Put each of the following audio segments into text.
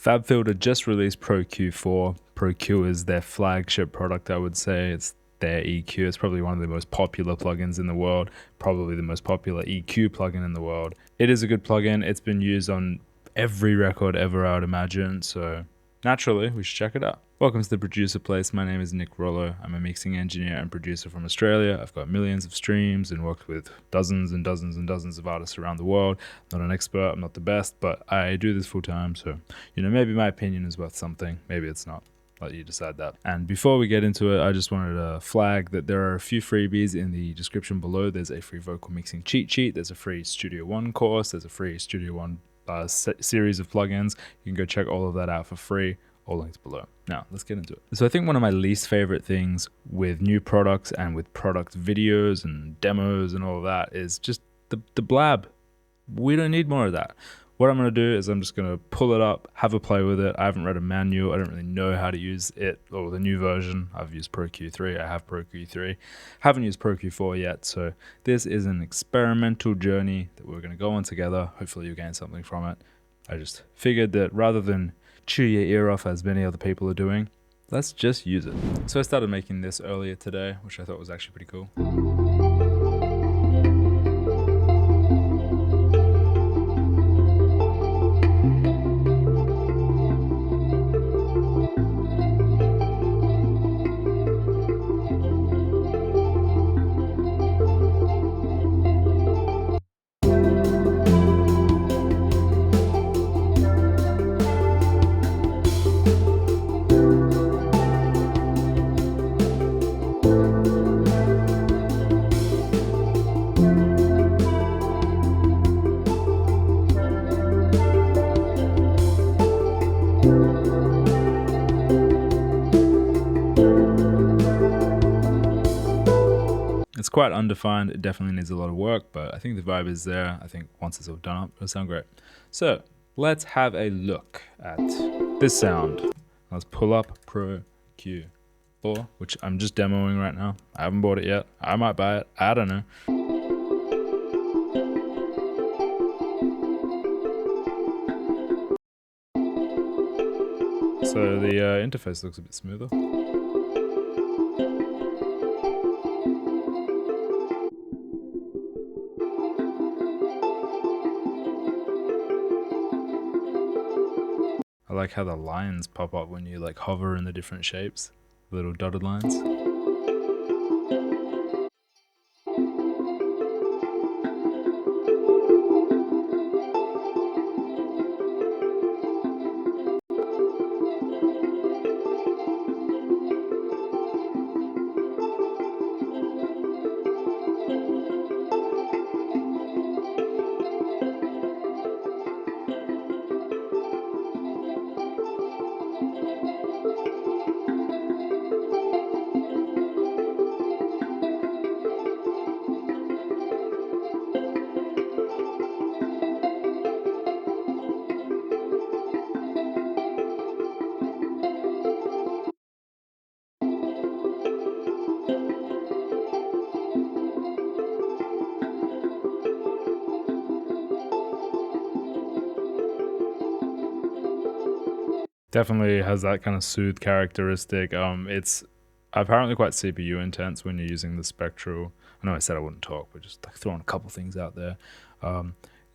FabFilter just released Pro Q4. Pro Q is their flagship product, I would say. It's their EQ. It's probably one of the most popular plugins in the world, probably the most popular EQ plugin in the world. It is a good plugin. It's been used on every record ever, I would imagine, so naturally, we should check it out. Welcome to the Producer Place. My name is Nick Rollo. I'm a mixing engineer and producer from Australia. I've got millions of streams and worked with dozens and dozens and dozens of artists around the world. I'm not an expert, I'm not the best, but I do this full time, so, maybe my opinion is worth something. Maybe it's not. Let you decide that. And before we get into it, I just wanted to flag that there are a few freebies in the description below. There's a free vocal mixing cheat sheet. There's a free Studio One course. There's a free Studio One series of plugins. You can go check all of that out for free. All links below. Now, let's get into it. So I think one of my least favorite things with new products and with product videos and demos and all of that is just the blab. We don't need more of that. What I'm going to do is I'm just going to pull it up, have a play with it. I haven't read a manual. I don't really know how to use it or the new version. I've used Pro Q3. I have Pro Q3. Haven't used Pro Q4 yet. So this is an experimental journey that we're going to go on together. Hopefully you gain something from it. I just figured that rather than chew your ear off as many other people are doing, let's just use it. So I started making this earlier today, which I thought was actually pretty cool. It's quite undefined. It definitely needs a lot of work, but I think the vibe is there. I think once it's all done up, it'll sound great. So let's have a look at this sound. Let's pull up Pro Q4, which I'm just demoing right now. I haven't bought it yet. I might buy it. I don't know. So the interface looks a bit smoother. I like how the lines pop up when you hover in the different shapes, little dotted lines. Definitely has that kind of soothe characteristic. It's apparently quite CPU intense when you're using the spectral. I know I said I wouldn't talk, but just throwing a couple things out there.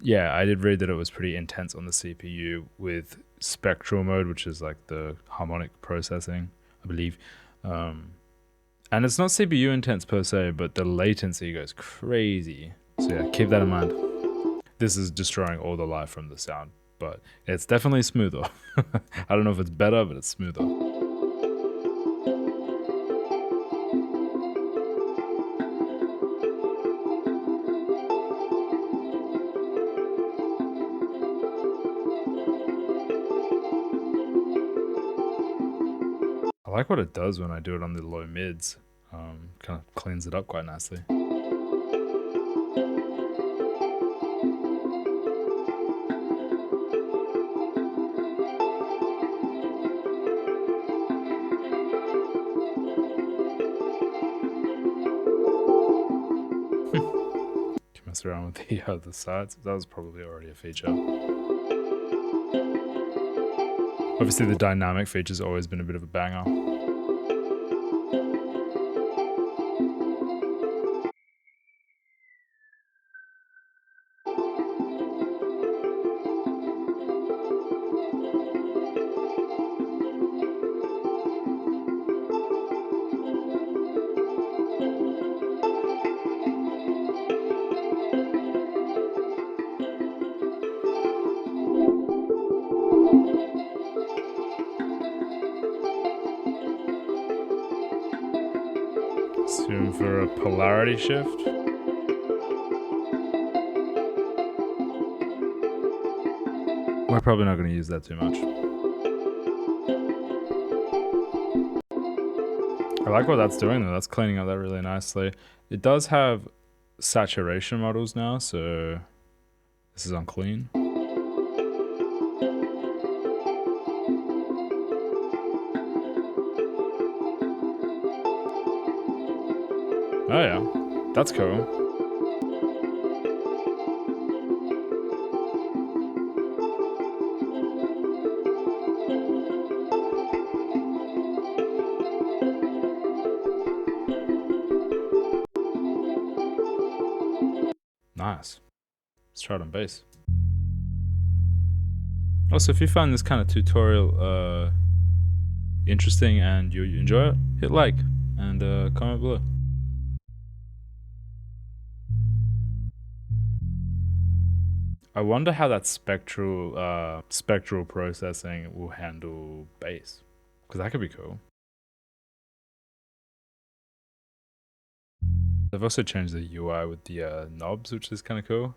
Yeah, I did read that it was pretty intense on the CPU with spectral mode, which is like the harmonic processing, I believe. And it's not CPU intense per se, but the latency goes crazy. So yeah, keep that in mind. This is destroying all the life from the sound, but it's definitely smoother. I don't know if it's better, but it's smoother. I like what it does when I do it on the low mids. Kind of cleans it up quite nicely. Mess around with the sides. That was probably already a feature. Obviously, the dynamic feature's always been a bit of a banger. Soon for a polarity shift. We're probably not going to use that too much. I like what that's doing though. That's cleaning up that really nicely. It does have saturation models now, so this is on clean. Oh yeah, that's cool. Nice. Let's try it on bass. Also, if you find this kind of tutorial interesting and you enjoy it, hit like and comment below. I wonder how that spectral processing will handle bass, because that could be cool. They've also changed the UI with the knobs, which is kind of cool.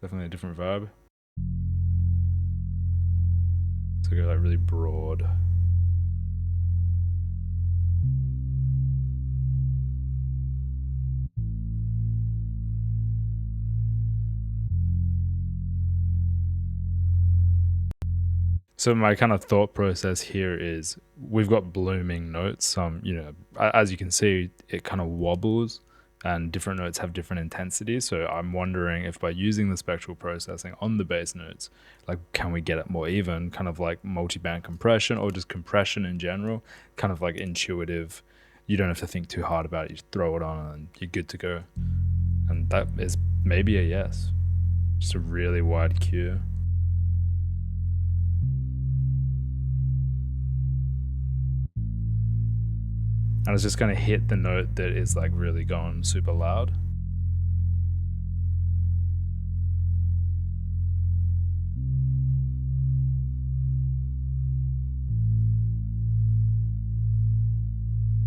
Definitely a different vibe. So go like really broad. So my kind of thought process here is we've got blooming notes. As you can see, it kind of wobbles and different notes have different intensities. So I'm wondering if by using the spectral processing on the bass notes, like, can we get it more even, kind of like multi-band compression or just compression in general, kind of like intuitive. You don't have to think too hard about it. You just throw it on and you're good to go. And that is maybe a yes. Just a really wide cue. And it's just going to hit the note that is like really going super loud.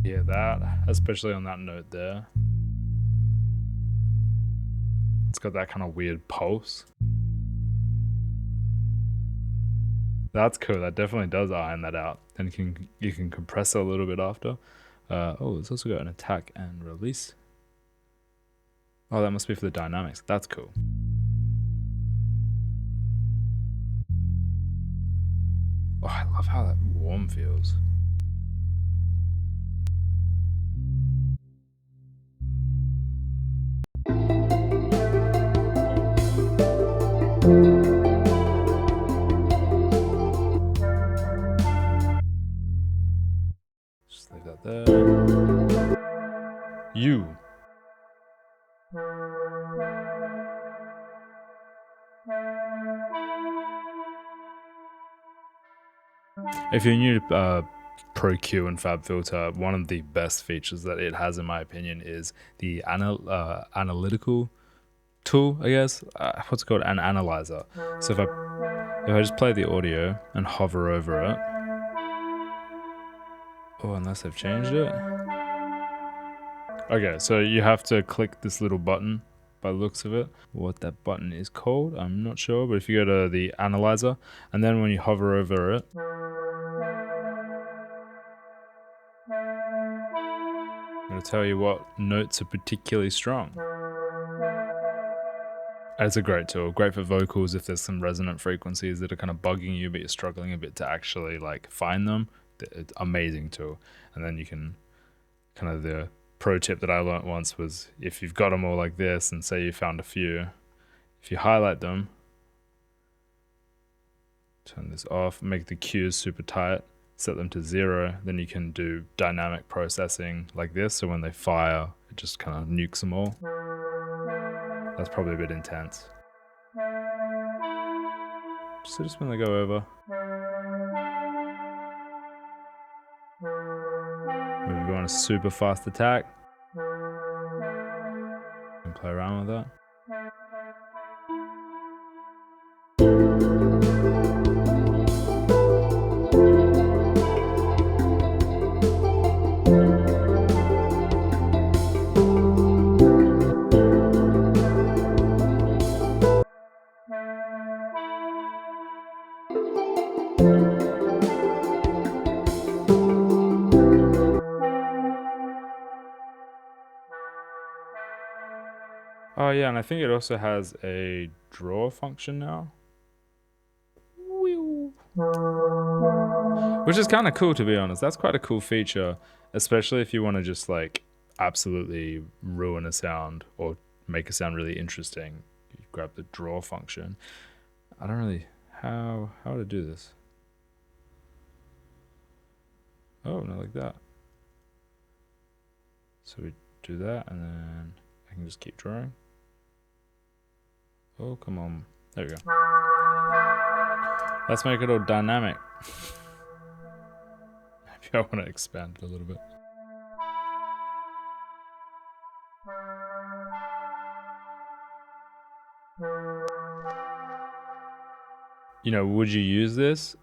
Yeah, that, especially on that note there. It's got that kind of weird pulse. That's cool. That definitely does iron that out. And you can compress it a little bit after. It's also got an attack and release. Oh, that must be for the dynamics. That's cool. Oh, I love how that warm feels. Just leave that there. You. If you're new to Pro Q and FabFilter, one of the best features that it has, in my opinion, is the analytical tool, I guess. What's it called? An analyzer. So if I just play the audio and hover over it. Oh, unless they've changed it. Okay, so you have to click this little button by the looks of it. What that button is called, I'm not sure, but if you go to the analyzer and then when you hover over it, it'll tell you what notes are particularly strong. It's a great tool, great for vocals if there's some resonant frequencies that are kind of bugging you but you're struggling a bit to actually like find them. It's amazing tool. And then you can kind of, the pro tip that I learned once was if you've got them all like this and say you found a few, if you highlight them Turn this off, make the cues super tight, set them to 0. Then you can do dynamic processing like this. So when they fire, it just kind of nukes them all. That's probably a bit intense. So just when they go over. Maybe we want a super fast attack. And play around with that. Oh yeah, and I think it also has a draw function now. Which is kind of cool, to be honest. That's quite a cool feature, especially if you want to just like absolutely ruin a sound or make a sound really interesting. You grab the draw function. I don't really how to do this. Oh, not like that. So we do that, and then I can just keep drawing. Oh, come on. There we go. Let's make it all dynamic. Maybe I want to expand it a little bit. You know, would you use this?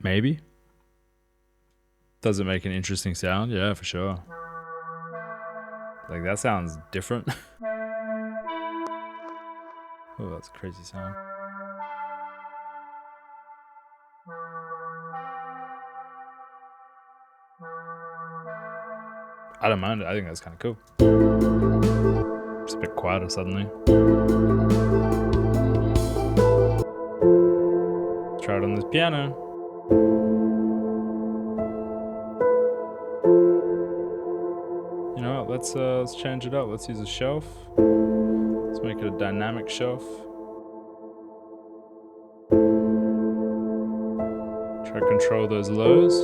Maybe. Does it make an interesting sound? Yeah, for sure. Like, that sounds different. Oh, that's a crazy sound. I don't mind it. I think that's kind of cool. It's a bit quieter suddenly. Try it on this piano. You know what? Let's change it up. Let's use a shelf. Let's make it a dynamic shelf. Try to control those lows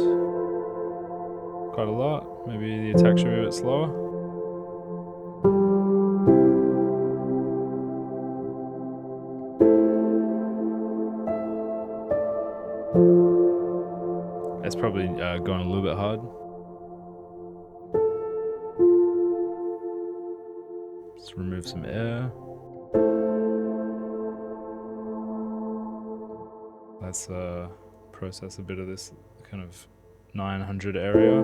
quite a lot. Maybe the attack should be a bit slower. It's probably going a little bit hard. Let's remove some air. Let's process a bit of this kind of 900 area.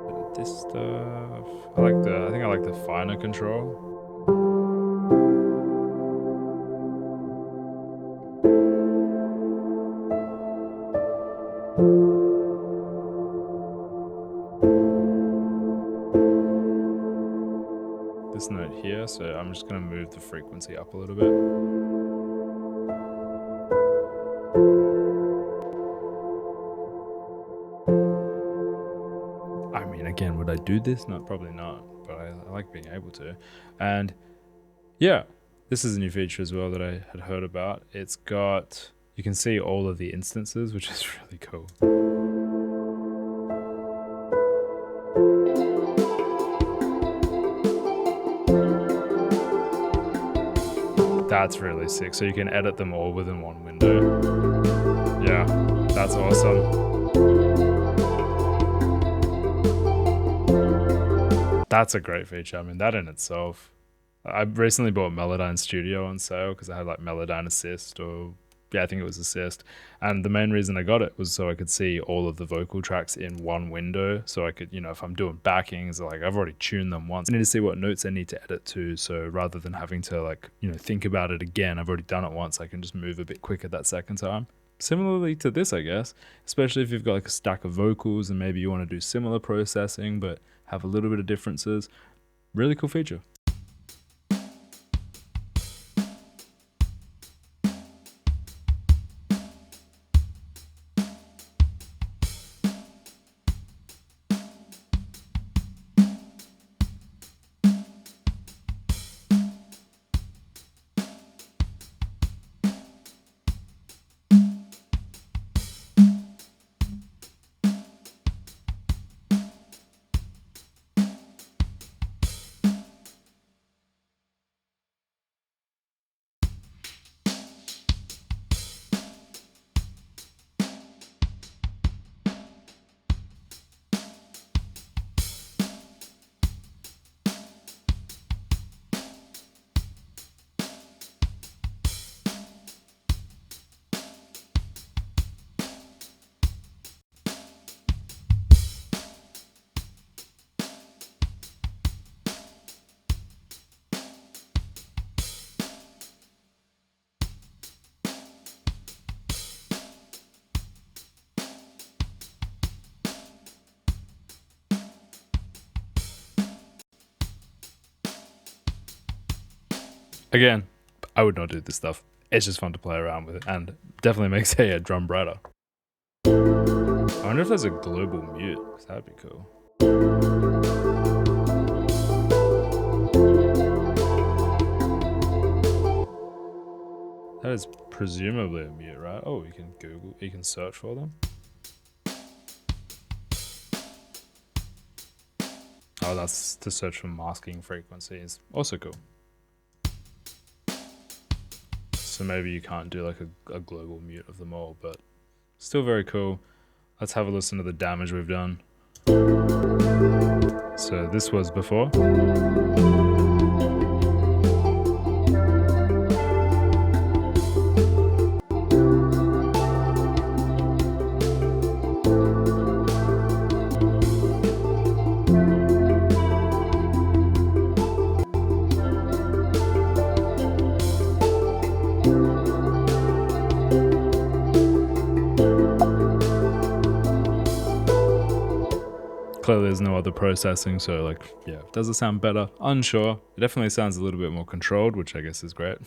Bit of this stuff. I think I like the finer control. This note here, so I'm just going to move the frequency up a little bit. I mean, again, would I do this? No, probably not, but I like being able to. And yeah, this is a new feature as well that I had heard about. It's got, you can see all of the instances, which is really cool. That's really sick. So you can edit them all within one window. Yeah, that's awesome. That's a great feature. I mean, that in itself. I recently bought Melodyne Studio on sale because I had like Melodyne Assist, or yeah, I think it was Assist. And the main reason I got it was so I could see all of the vocal tracks in one window. So I could, you know, if I'm doing backings, like I've already tuned them once, I need to see what notes I need to edit to. So rather than having to like, you know, think about it again, I've already done it once. I can just move a bit quicker that second time. Similarly to this, I guess, especially if you've got like a stack of vocals and maybe you want to do similar processing, but have a little bit of differences. Really cool feature. Again, I would not do this stuff. It's just fun to play around with, and definitely makes a drum brighter. I wonder if there's a global mute, because that'd be cool. That is presumably a mute, right? Oh, you can search for them. Oh, that's to search for masking frequencies. Also cool. So maybe you can't do like a global mute of them all, but still very cool. Let's have a listen to the damage we've done. So this was before. Clearly there's no other processing, so like, yeah, does it sound better? Unsure. It definitely sounds a little bit more controlled, which I guess is great.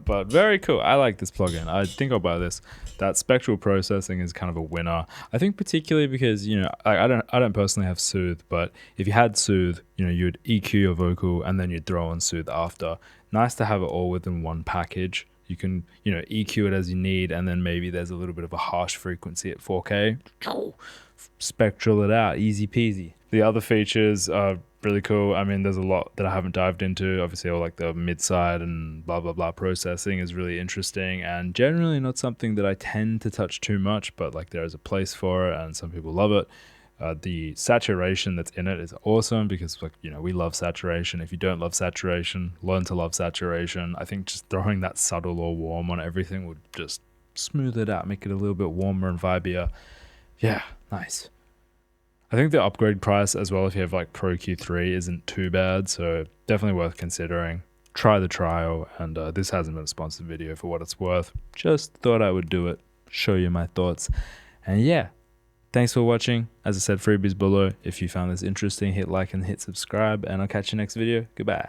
But very cool. I like this plugin. I think I'll buy this. That spectral processing is kind of a winner. I think particularly because, you know, I don't personally have Soothe, but if you had Soothe, you know, you'd EQ your vocal and then you'd throw on Soothe after. Nice to have it all within one package. You can, you know, EQ it as you need, and then maybe there's a little bit of a harsh frequency at 4K. Spectral it out, easy peasy. The other features are really cool. I mean, there's a lot that I haven't dived into. Obviously, all like the mid-side and blah, blah, blah processing is really interesting, and generally not something that I tend to touch too much, but like there is a place for it and some people love it. The saturation that's in it is awesome because, like, you know, we love saturation. If you don't love saturation, learn to love saturation. I think just throwing that subtle or warm on everything would just smooth it out, make it a little bit warmer and vibier. Yeah, nice. I think the upgrade price as well, if you have like Pro Q3, isn't too bad, so definitely worth considering. Try the trial, and this hasn't been a sponsored video for what it's worth. Just thought I would do it, show you my thoughts, and yeah. Thanks for watching. As I said, freebies below. If you found this interesting, hit like and hit subscribe, and I'll catch you next video. Goodbye.